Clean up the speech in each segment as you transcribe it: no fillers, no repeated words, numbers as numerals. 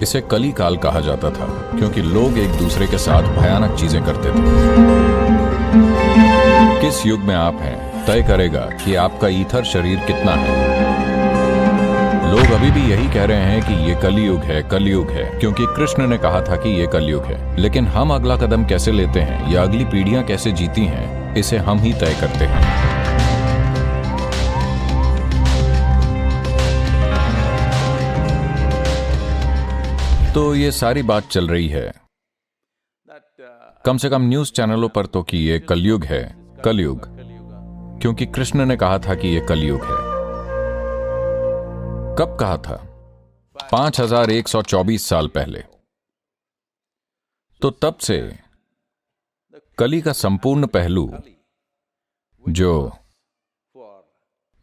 इसे कली काल कहा जाता था क्योंकि लोग एक दूसरे के साथ भयानक चीजें करते थे। किस युग में आप हैं तय करेगा कि आपका ईथर शरीर कितना है। लोग अभी भी यही कह रहे हैं कि ये कलयुग है, कलयुग है, क्योंकि कृष्ण ने कहा था कि ये कलयुग है। लेकिन हम अगला कदम कैसे लेते हैं या अगली पीढ़ियां कैसे जीती हैं, इसे हम ही तय करते हैं। तो ये सारी बात चल रही है कम से कम न्यूज चैनलों पर तो कि ये कलयुग है, कलयुग, क्योंकि कृष्ण ने कहा था कि ये कलयुग है। कब कहा था? 5124 साल पहले। तो तब से कली का संपूर्ण पहलू जो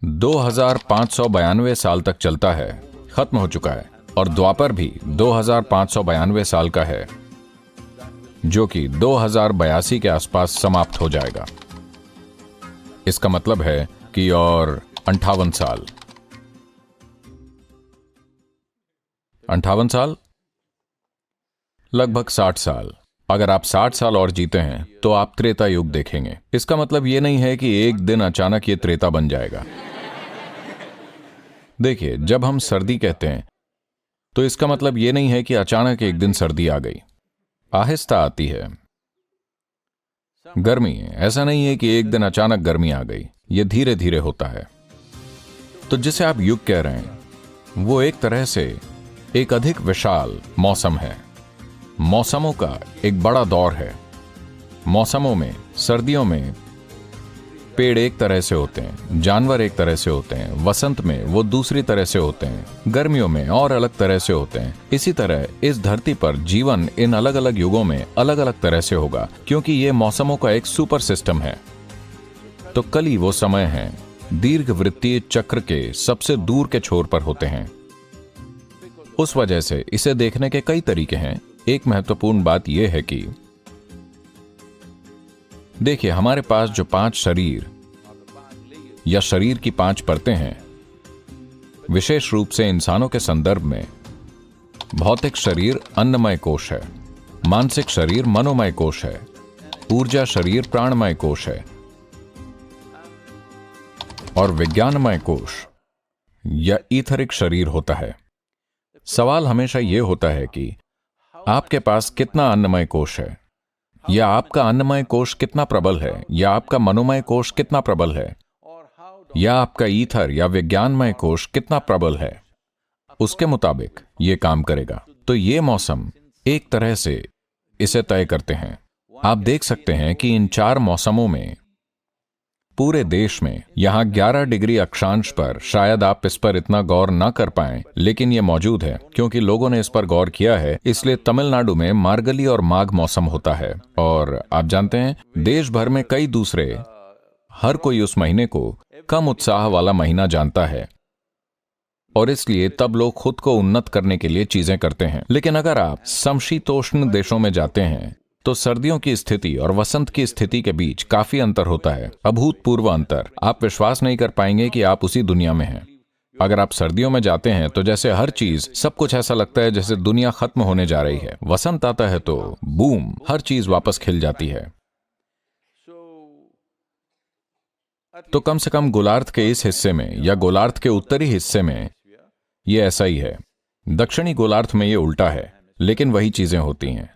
2592 साल तक चलता है खत्म हो चुका है, और द्वापर भी 2592 साल का है, जो कि 2082 के आसपास समाप्त हो जाएगा। इसका मतलब है कि और 58 साल, 58 साल, लगभग 60 साल। अगर आप 60 साल और जीते हैं तो आप त्रेता युग देखेंगे। इसका मतलब यह नहीं है कि एक दिन अचानक ये त्रेता बन जाएगा। देखिए, जब हम सर्दी कहते हैं तो इसका मतलब यह नहीं है कि अचानक एक दिन सर्दी आ गई, आहिस्ता आती है। गर्मी, ऐसा नहीं है कि एक दिन अचानक गर्मी आ गई, यह धीरे धीरे होता है। तो जिसे आप युग कह रहे हैं वो एक तरह से एक अधिक विशाल मौसम है, मौसमों का एक बड़ा दौर है। मौसमों में, सर्दियों में पेड़ एक तरह से होते हैं, जानवर एक तरह से होते हैं, वसंत में वो दूसरी तरह से होते हैं, गर्मियों में और अलग तरह से होते हैं। इसी तरह इस धरती पर जीवन इन अलग अलग युगों में अलग अलग तरह से होगा, क्योंकि ये मौसमों का एक सुपर सिस्टम है। तो कली वो समय है दीर्घ वृत्तीय चक्र के सबसे दूर के छोर पर होते हैं। उस वजह से इसे देखने के कई तरीके हैं। एक महत्वपूर्ण बात यह है कि देखिए, हमारे पास जो 5 शरीर या शरीर की 5 परतें हैं, विशेष रूप से इंसानों के संदर्भ में भौतिक शरीर अन्नमय कोश है, मानसिक शरीर मनोमय कोश है, ऊर्जा शरीर प्राणमय कोश है, और विज्ञानमय कोश या ईथरिक शरीर होता है। सवाल हमेशा यह होता है कि आपके पास कितना अन्नमय कोश है, या आपका अन्नमय कोश कितना प्रबल है, या आपका मनोमय कोश कितना प्रबल है, या आपका ईथर या विज्ञानमय कोश कितना प्रबल है। उसके मुताबिक यह काम करेगा। तो ये मौसम एक तरह से इसे तय करते हैं। आप देख सकते हैं कि इन 4 मौसमों में पूरे देश में यहां 11 डिग्री अक्षांश पर शायद आप इस पर इतना गौर ना कर पाएं, लेकिन यह मौजूद है क्योंकि लोगों ने इस पर गौर किया है। इसलिए तमिलनाडु में मार्गली और माघ मौसम होता है, और आप जानते हैं देश भर में कई दूसरे, हर कोई उस महीने को कम उत्साह वाला महीना जानता है, और इसलिए तब लोग खुद को उन्नत करने के लिए चीजें करते हैं। लेकिन अगर आप समशीतोष्ण देशों में जाते हैं तो सर्दियों की स्थिति और वसंत की स्थिति के बीच काफी अंतर होता है, अभूतपूर्व अंतर। आप विश्वास नहीं कर पाएंगे कि आप उसी दुनिया में हैं। अगर आप सर्दियों में जाते हैं तो जैसे हर चीज, सब कुछ ऐसा लगता है जैसे दुनिया खत्म होने जा रही है। वसंत आता है तो बूम, हर चीज वापस खिल जाती है। तो कम से कम गोलार्ध के इस हिस्से में या गोलार्ध के उत्तरी हिस्से में ये ऐसा ही है। दक्षिणी गोलार्ध में ये उल्टा है, लेकिन वही चीजें होती हैं।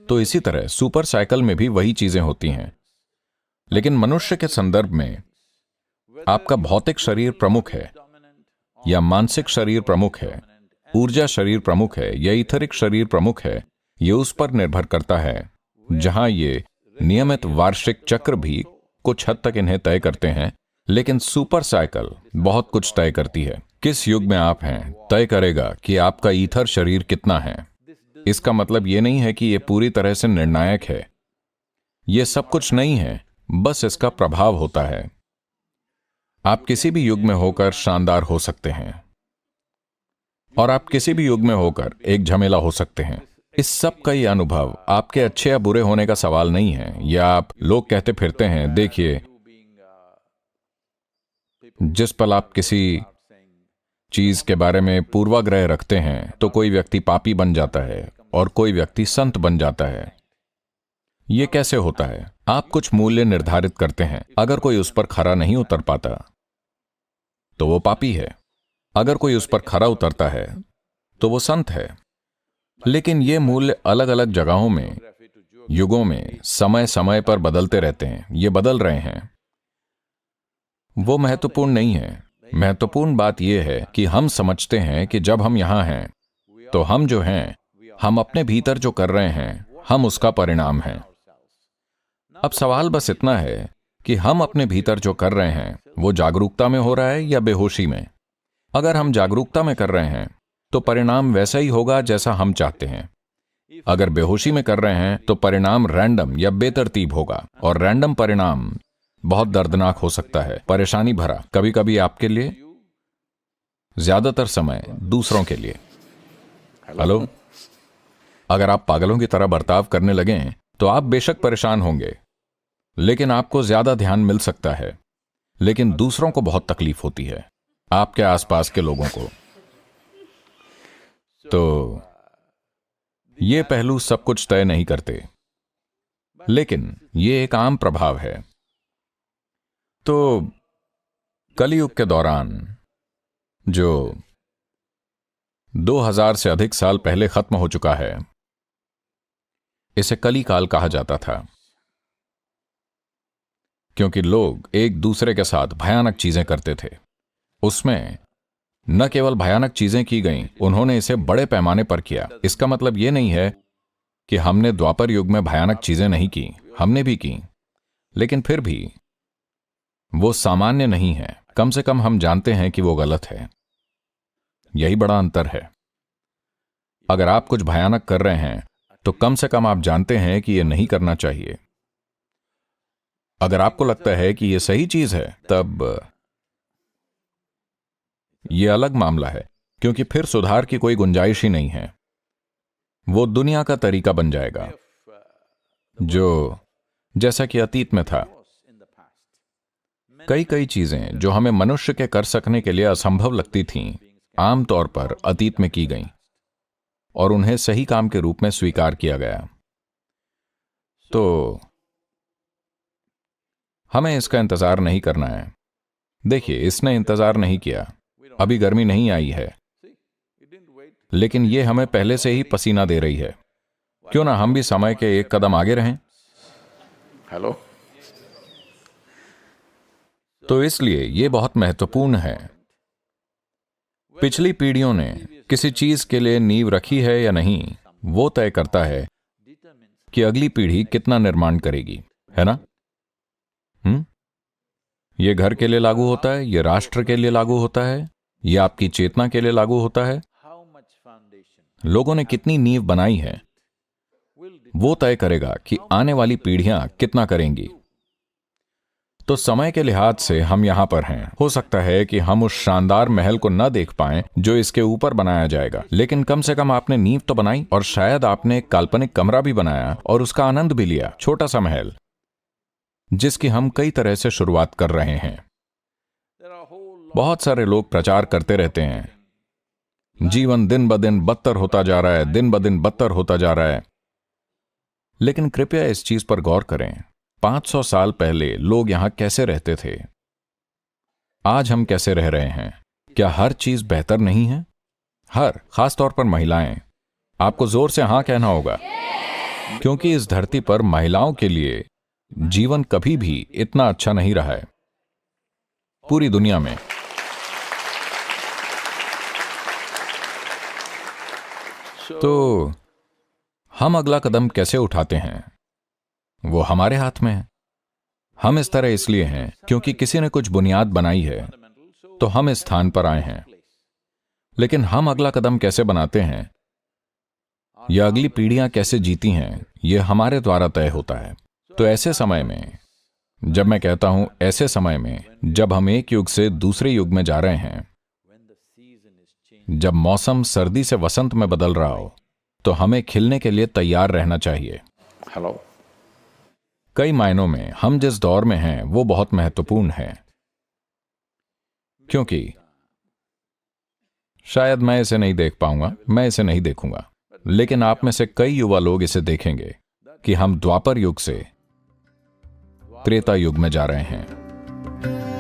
तो इसी तरह सुपर साइकिल में भी वही चीजें होती हैं, लेकिन मनुष्य के संदर्भ में आपका भौतिक शरीर प्रमुख है या मानसिक शरीर प्रमुख है, ऊर्जा शरीर प्रमुख है या ईथरिक शरीर प्रमुख है, यह उस पर निर्भर करता है। जहां ये नियमित वार्षिक चक्र भी कुछ हद तक इन्हें तय करते हैं, लेकिन सुपर साइकिल बहुत कुछ तय करती है। किस युग में आप हैं तय करेगा कि आपका ईथर शरीर कितना है। इसका मतलब यह नहीं है कि यह पूरी तरह से निर्णायक है। यह सब कुछ नहीं है, बस इसका प्रभाव होता है। आप किसी भी युग में होकर शानदार हो सकते हैं, और आप किसी भी युग में होकर एक झमेला हो सकते हैं। इस सब का यह अनुभव आपके अच्छे या बुरे होने का सवाल नहीं है। या आप लोग कहते फिरते हैं, देखिए, जिस पल आप किसी चीज के बारे में पूर्वाग्रह रखते हैं तो कोई व्यक्ति पापी बन जाता है और कोई व्यक्ति संत बन जाता है। यह कैसे होता है? आप कुछ मूल्य निर्धारित करते हैं, अगर कोई उस पर खरा नहीं उतर पाता तो वो पापी है, अगर कोई उस पर खरा उतरता है तो वो संत है। लेकिन ये मूल्य अलग अलग जगहों में, युगों में, समय समय पर बदलते रहते हैं। ये बदल रहे हैं, वो महत्वपूर्ण नहीं है। महत्वपूर्ण बात यह है कि हम समझते हैं कि जब हम यहां हैं तो हम जो हैं, हम अपने भीतर जो कर रहे हैं, हम उसका परिणाम हैं। अब सवाल बस इतना है कि हम अपने भीतर जो कर रहे हैं वो जागरूकता में हो रहा है या बेहोशी में। अगर हम जागरूकता में कर रहे हैं तो परिणाम वैसा ही होगा जैसा हम चाहते हैं। अगर बेहोशी में कर रहे हैं तो परिणाम रैंडम या बेतरतीब होगा, और रैंडम परिणाम बहुत दर्दनाक हो सकता है, परेशानी भरा, कभी कभी आपके लिए, ज्यादातर समय दूसरों के लिए। हेलो, अगर आप पागलों की तरह बर्ताव करने लगें तो आप बेशक परेशान होंगे, लेकिन आपको ज्यादा ध्यान मिल सकता है, लेकिन दूसरों को बहुत तकलीफ होती है, आपके आसपास के लोगों को। तो ये पहलू सब कुछ तय नहीं करते, लेकिन ये एक आम प्रभाव है। तो कलियुग के दौरान, जो 2000 से अधिक साल पहले खत्म हो चुका है, इसे कली काल कहा जाता था, क्योंकि लोग एक दूसरे के साथ भयानक चीजें करते थे। उसमें न केवल भयानक चीजें की गईं, उन्होंने इसे बड़े पैमाने पर किया। इसका मतलब यह नहीं है कि हमने द्वापर युग में भयानक चीजें नहीं की, हमने भी की, लेकिन फिर भी वो सामान्य नहीं है। कम से कम हम जानते हैं कि वो गलत है। यही बड़ा अंतर है। अगर आप कुछ भयानक कर रहे हैं तो कम से कम आप जानते हैं कि यह नहीं करना चाहिए। अगर आपको लगता है कि यह सही चीज है, तब यह अलग मामला है, क्योंकि फिर सुधार की कोई गुंजाइश ही नहीं है। वो दुनिया का तरीका बन जाएगा, जो जैसा कि अतीत में था। कई चीजें जो हमें मनुष्य के कर सकने के लिए असंभव लगती थीं, आमतौर पर अतीत में की गईं, और उन्हें सही काम के रूप में स्वीकार किया गया। तो हमें इसका इंतजार नहीं करना है। देखिए, इसने इंतजार नहीं किया। अभी गर्मी नहीं आई है, लेकिन यह हमें पहले से ही पसीना दे रही है। क्यों ना हम भी समय के एक कदम आगे रहें? हेलो। तो इसलिए यह बहुत महत्वपूर्ण है। पिछली पीढ़ियों ने किसी चीज के लिए नींव रखी है या नहीं, वो तय करता है कि अगली पीढ़ी कितना निर्माण करेगी, है ना? यह घर के लिए लागू होता है, यह राष्ट्र के लिए लागू होता है, यह आपकी चेतना के लिए लागू होता है। लोगों ने कितनी नींव बनाई है, वो तय करेगा कि आने वाली पीढ़ियां कितना करेंगी। तो समय के लिहाज से हम यहां पर हैं। हो सकता है कि हम उस शानदार महल को न देख पाएं जो इसके ऊपर बनाया जाएगा, लेकिन कम से कम आपने नींव तो बनाई, और शायद आपने एक काल्पनिक कमरा भी बनाया और उसका आनंद भी लिया। छोटा सा महल जिसकी हम कई तरह से शुरुआत कर रहे हैं। बहुत सारे लोग प्रचार करते रहते हैं, जीवन दिन ब दिन बदतर होता जा रहा है, दिन ब दिन बदतर होता जा रहा है। लेकिन कृपया इस चीज पर गौर करें, 500 साल पहले लोग यहां कैसे रहते थे, आज हम कैसे रह रहे हैं। क्या हर चीज बेहतर नहीं है? खासतौर पर महिलाएं। आपको जोर से हां कहना होगा, क्योंकि इस धरती पर महिलाओं के लिए जीवन कभी भी इतना अच्छा नहीं रहा है पूरी दुनिया में। तो हम अगला कदम कैसे उठाते हैं, वो हमारे हाथ में है। हम इस तरह इसलिए हैं क्योंकि किसी ने कुछ बुनियाद बनाई है, तो हम इस स्थान पर आए हैं। लेकिन हम अगला कदम कैसे बनाते हैं या अगली पीढ़ियां कैसे जीती हैं, यह हमारे द्वारा तय होता है। तो ऐसे समय में, जब मैं कहता हूं ऐसे समय में, जब हम एक युग से दूसरे युग में जा रहे हैं, जब मौसम सर्दी से वसंत में बदल रहा हो, तो हमें खिलने के लिए तैयार रहना चाहिए। हेलो। कई मायनों में हम जिस दौर में हैं वो बहुत महत्वपूर्ण है, क्योंकि शायद मैं इसे नहीं देख पाऊंगा, मैं इसे नहीं देखूंगा, लेकिन आप में से कई युवा लोग इसे देखेंगे कि हम द्वापर युग से त्रेता युग में जा रहे हैं।